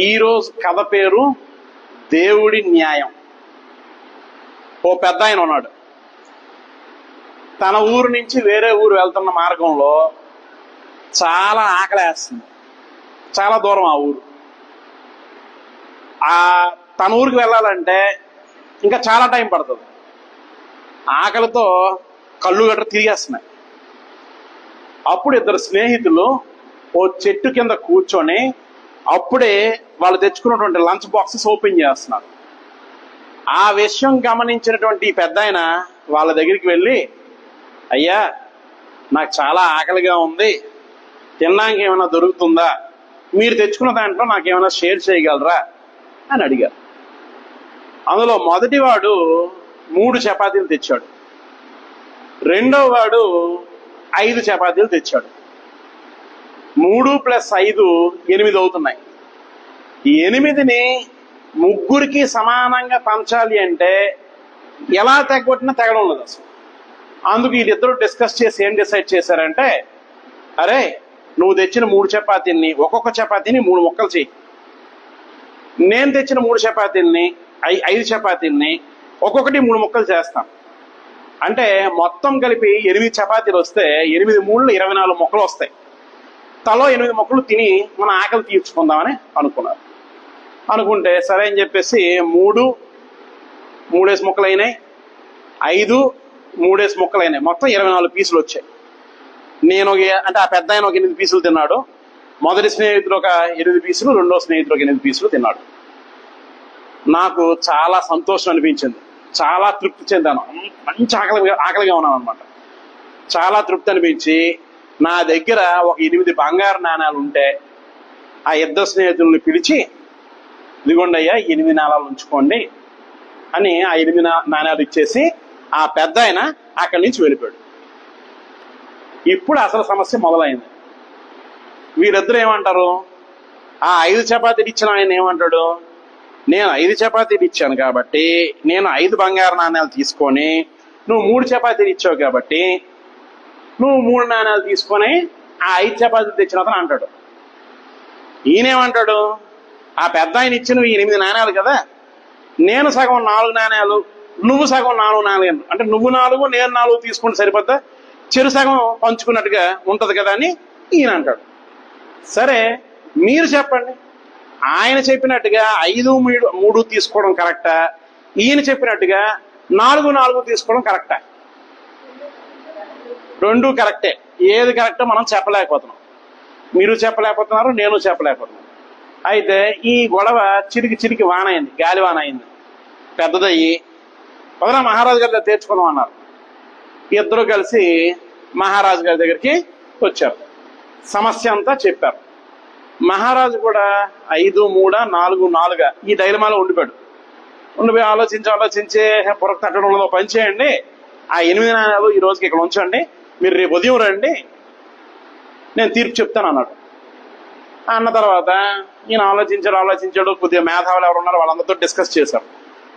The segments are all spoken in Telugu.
ఈరోజు కథ పేరు దేవుడి న్యాయం. ఓ పెద్ద ఆయన ఉన్నాడు. తన ఊరు నుంచి వేరే ఊరు వెళ్తున్న మార్గంలో చాలా ఆకలేస్తుంది. చాలా దూరం ఆ ఊరు. తన ఊరికి వెళ్ళాలంటే ఇంకా చాలా టైం పడుతుంది. ఆకలితో కళ్ళు గట్ర తిరిగేస్తున్నాయి. అప్పుడు ఇద్దరు స్నేహితులు ఓ చెట్టు కింద కూర్చొని అప్పుడే వాళ్ళు తెచ్చుకున్నటువంటి లంచ్ బాక్సెస్ ఓపెన్ చేస్తున్నారు. ఆ విషయం గమనించినటువంటి పెద్ద ఆయన వాళ్ళ దగ్గరికి వెళ్ళి, అయ్యా నాకు చాలా ఆకలిగా ఉంది, తినడానికి ఏమైనా దొరుకుతుందా, మీరు తెచ్చుకున్న దాంట్లో నాకేమైనా షేర్ చేయగలరా అని అడిగారు. అందులో మొదటివాడు 3 చపాతీలు తెచ్చాడు. రెండో వాడు 5 చపాతీలు తెచ్చాడు. 3 + 5 8 అవుతున్నాయి. ఈ 8ని ముగ్గురికి సమానంగా పంచాలి అంటే ఎలా తెగొట్టినా తెగడం లేదు అసలు. అందుకు వీళ్ళిద్దరూ డిస్కస్ చేసి ఏం డిసైడ్ చేశారంటే, అరే నువ్వు తెచ్చిన 3 చపాతీల్ని ఒక్కొక్క చపాతీని 3 ముక్కలు చెయ్యి, నేను తెచ్చిన 3 చపాతీల్ని 5 చపాతీల్ని ఒక్కొక్కటి 3 ముక్కలు చేస్తాం. అంటే మొత్తం కలిపి 8 చపాతీలు వస్తే 8 3 24 ముక్కలు వస్తాయి. తలో 8 ముక్కలు తిని మన ఆకలి తీర్చుకుందామని అనుకున్నారు. అనుకుంటే సరే అని చెప్పేసి 3 ముక్కలు అయినాయి, 5 ముక్కలు అయినాయి. మొత్తం 24 పీసులు వచ్చాయి. నేను అంటే ఆ పెద్ద ఆయన ఒక 8 పీసులు తిన్నాడు, మొదటి స్నేహితుడు ఒక 8 పీసులు, రెండో స్నేహితుడు ఒక 8 పీసులు తిన్నాడు. నాకు చాలా సంతోషం అనిపించింది, చాలా తృప్తి చెందాను. మంచి ఆకలిగా ఉన్నాను అనమాట. చాలా తృప్తి అనిపించి నా దగ్గర ఒక 8 బంగారు నాణాలు ఉంటే ఆ ఇద్దరు స్నేహితుల్ని పిలిచి, ఇదిగోండి అయ్యా 8 నాణాలు ఉంచుకోండి అని ఆ 8 నాణాలు ఇచ్చేసి ఆ పెద్ద ఆయన అక్కడి నుంచి వెళ్ళిపోయాడు. ఇప్పుడు అసలు సమస్య మొదలైంది. వీరిద్దరు ఏమంటారు, ఆ 5 చపాతీలు ఇచ్చిన ఆయన ఏమంటాడు, నేను 5 చపాతీలు ఇచ్చాను కాబట్టి నేను 5 బంగారు నాణాలు తీసుకొని, నువ్వు 3 చపాతీలు ఇచ్చావు కాబట్టి నువ్వు 3 నాణాలు తీసుకొని ఆ 5 చపాతీలు తెచ్చిన అతను అంటాడు. ఈయనేమంటాడు, ఆ పెద్ద ఆయన ఇచ్చినవి 8 నాణాలు కదా, నేను సగం 4 నాణాలు, నువ్వు సగం 4 నాణాలు, అంటే నువ్వు 4 నేను 4 తీసుకుంటే సరిపోద్దా, చెరు సగం పంచుకున్నట్టుగా ఉంటది కదా అని ఈయన అంటాడు. సరే మీరు చెప్పండి, ఆయన చెప్పినట్టుగా 5 3 తీసుకోవడం కరెక్టా, ఈయన చెప్పినట్టుగా 4 తీసుకోవడం కరెక్టా? రెండు కరెక్టే. ఏది కరెక్టో మనం చెప్పలేకపోతున్నాం. మీరు చెప్పలేకపోతున్నారు, నేను చెప్పలేకపోతున్నాను. అయితే ఈ గొడవ చిరికి వాన అయింది, గాలి వాన అయింది, పెద్దదయ్యి పదన మహారాజు గారి దగ్గర తెచ్చుకుందాం అన్నారు. ఇద్దరు కలిసి మహారాజు గారి దగ్గరికి వచ్చారు, సమస్య అంతా చెప్పారు. మహారాజు కూడా 5 3 4 4 ఈ డైలమాలో ఉండిపోయి ఆలోచించి పొరకు తట్టడంలో పని చేయండి, ఆ 8 నాణాలు ఈ రోజుకి ఇక్కడ ఉంచండి, మీరు రేపు ఉదయం రండి, నేను తీర్పు చెప్తాను అన్నాడు. అన్న తర్వాత ఈయన ఆలోచించాడు. కొద్దిగా మేధావులు ఎవరు ఉన్నారో వాళ్ళందరితో డిస్కస్ చేశారు.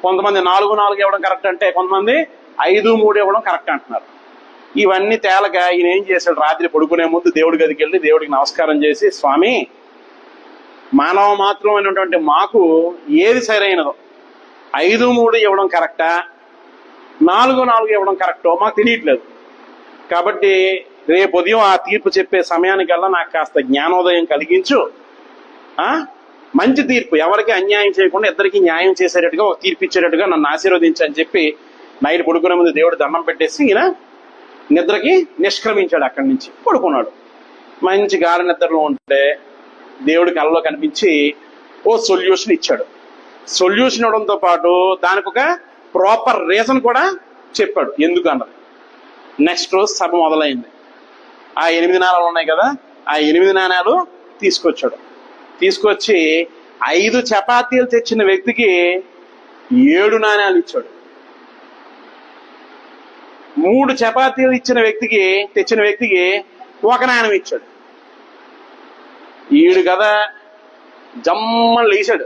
కొంతమంది 4 ఇవ్వడం కరెక్ట్ అంటే, కొంతమంది 5 3 ఇవ్వడం కరెక్ట్ అంటున్నారు. ఇవన్నీ తేలక ఈయన ఏం చేశాడు, రాత్రి పడుకునే ముందు దేవుడి గదికి వెళ్ళి దేవుడికి నమస్కారం చేసి, స్వామి మానవ మాత్రమైనటువంటి మాకు ఏది సరైనదో 5 3 ఇవ్వడం కరెక్టా, 4 ఇవ్వడం కరెక్టో మాకు తెలియట్లేదు. కాబట్టి రేపు ఉదయం ఆ తీర్పు చెప్పే సమయానికల్లా నాకు కాస్త జ్ఞానోదయం కలిగించు, మంచి తీర్పు, ఎవరికి అన్యాయం చేయకుండా ఇద్దరికి న్యాయం చేసేటట్టుగా ఒక తీర్పు ఇచ్చేటట్టుగా నన్ను ఆశీర్వదించు అని చెప్పి నైట్ పడుకునే ముందు దేవుడు దండం పెట్టేసి ఈయన నిద్రకి నిష్క్రమించాడు. అక్కడి నుంచి పడుకున్నాడు. మంచి గాఢ నిద్రలో ఉంటే దేవుడి కలలో కనిపించి ఓ సొల్యూషన్ ఇచ్చాడు. సొల్యూషన్ ఇవ్వడంతో పాటు దానికి ఒక ప్రాపర్ రీజన్ కూడా చెప్పాడు ఎందుకు అన్నది. నెక్స్ట్ రోజు సభ మొదలైంది. ఆ 8 నాణాలు ఉన్నాయి కదా, ఆ 8 నాణాలు తీసుకొచ్చాడు. తీసుకొచ్చి 5 చపాతీలు తెచ్చిన వ్యక్తికి 7 నాణాలు ఇచ్చాడు. 3 చపాతీలు తెచ్చిన వ్యక్తికి 1 నాణం ఇచ్చాడు. ఈడు కదా జమ్మని లేచాడు,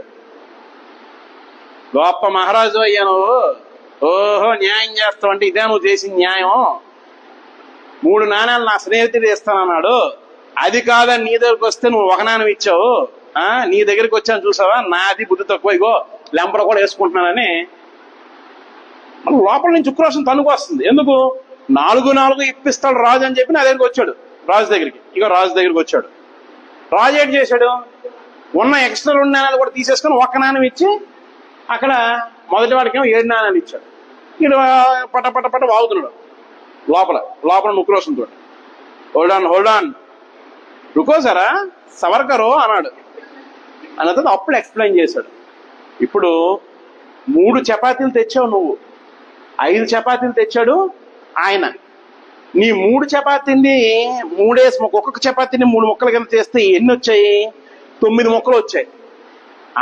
గొప్ప మహారాజు అయ్యాను, ఓహో న్యాయం చేస్తావు అంటే ఇదే నువ్వు చేసిన న్యాయం, 3 నాణాలు నా స్నేహితుడు ఇస్తానన్నాడు, అది కాదని నీ దగ్గరకు వస్తే నువ్వు 1 నాణం ఇచ్చావు, నీ దగ్గరికి వచ్చాను చూసావా, నాది బుద్ధి తక్కువ, ఇగో లెంపలు కూడా వేసుకుంటున్నానని మన లోపల నుంచి ఉక్రోషం తనుకు వస్తుంది. ఎందుకు? 4 ఇప్పిస్తాడు రాజు అని చెప్పి నా దగ్గరికి వచ్చాడు. రాజు దగ్గరికి, ఇగో రాజు దగ్గరికి వచ్చాడు. రాజు ఏంటి చేశాడు? ఉన్న ఎక్స్ట్రా 2 నాణాలు కూడా తీసేసుకొని 1 నాణం ఇచ్చి అక్కడ మొదటి వాడికేమో 7 నాణాలు ఇచ్చాడు. వీడు పట పట పట వాగుతున్నాడు లోపల ఉక్రోషంతో. హోల్డ్ ఆన్ రుకో సారా సవర్కరో అన్నాడు. అన్నది అప్పుడు ఎక్స్ప్లెయిన్ చేశాడు. ఇప్పుడు 3 చపాతీలు తెచ్చావు నువ్వు, 5 చపాతీలు తెచ్చాడు ఆయన. నీ 3 చపాతీని 3 ఒక్కొక్క చపాతీని 3 ముక్కల కింద చేస్తే ఎన్ని వచ్చాయి? 9 ముక్కలు వచ్చాయి.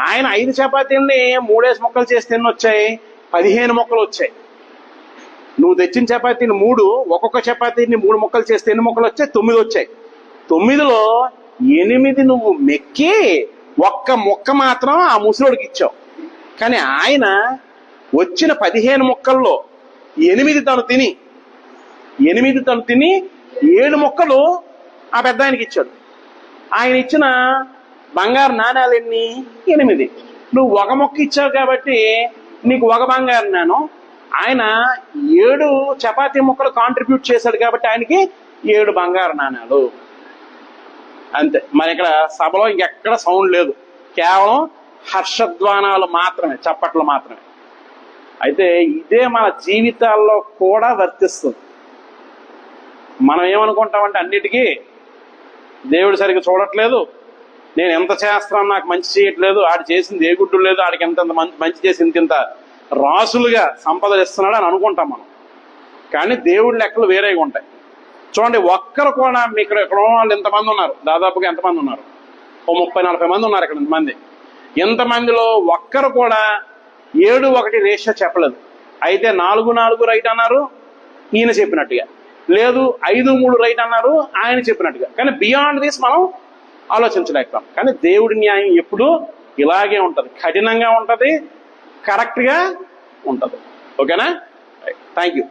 ఆయన 5 చపాతీల్ని 3 ముక్కలు చేస్తే ఎన్ని వచ్చాయి? 15 ముక్కలు వచ్చాయి. నువ్వు తెచ్చిన చపాతీని 3, ఒక్కొక్క చపాతీని 3 ముక్కలు చేస్తే ఎన్ని ముక్కలు వచ్చాయి? 9 వచ్చాయి. 9లో 8 నువ్వు మెక్కి 1 ముక్క మాత్రం ఆ ముసలోడికి ఇచ్చావు. కానీ ఆయన వచ్చిన 15 ముక్కల్లో 8 తను తిని 7 ముక్కలు ఆ పెద్ద ఆయనకి ఇచ్చాడు. ఆయన ఇచ్చిన బంగారు నాణాలు ఎన్ని? 8. నువ్వు 1 ముక్క ఇచ్చావు కాబట్టి నీకు 1 బంగారు నాణం. ఆయన 7 చపాతీ ముక్కలు కాంట్రిబ్యూట్ చేశాడు కాబట్టి ఆయనకి 7 బంగారు నాణాలు. అంతే. మరి ఇక్కడ సభలో ఇంకెక్కడ సౌండ్ లేదు, కేవలం హర్షధ్వానాలు మాత్రమే, చప్పట్లు మాత్రమే. అయితే ఇదే మన జీవితాల్లో కూడా వర్తిస్తుంది. మనం ఏమనుకుంటామంటే అన్నిటికీ దేవుడు సరిగ్గా చూడట్లేదు, నేను ఎంత చేస్తున్నాను నాకు మంచి చేయట్లేదు, ఆడు చేసింది ఏ గుడ్డు లేదు, ఆడికి ఎంత మంచి చేసి ఇంత రాసులుగా సంపదలు ఇస్తున్నాడు అని అనుకుంటాం మనం. కానీ దేవుడి లెక్కలు వేరేగా ఉంటాయి. చూడండి, ఒక్కరు కూడా ఇక్కడ వాళ్ళు ఎంతమంది ఉన్నారు? దాదాపుగా ఎంతమంది ఉన్నారు? ఓ 30-40 మంది ఉన్నారు ఇక్కడ. ఇంతమంది, ఇంతమందిలో ఒక్కరు కూడా 7-1 రేషియో చెప్పలేదు. అయితే 4-4 రైట్ అన్నారు ఈయన చెప్పినట్టుగా, లేదు 5-3 రైట్ అన్నారు ఆయన చెప్పినట్టుగా. కానీ బియాండ్ దిస్ మనం ఆలోచించలేకపోయాం. కానీ దేవుడి న్యాయం ఎప్పుడు ఇలాగే ఉంటది, కఠినంగా ఉంటది, కరెక్ట్గా ఉంటది. ఓకేనా? Thank you.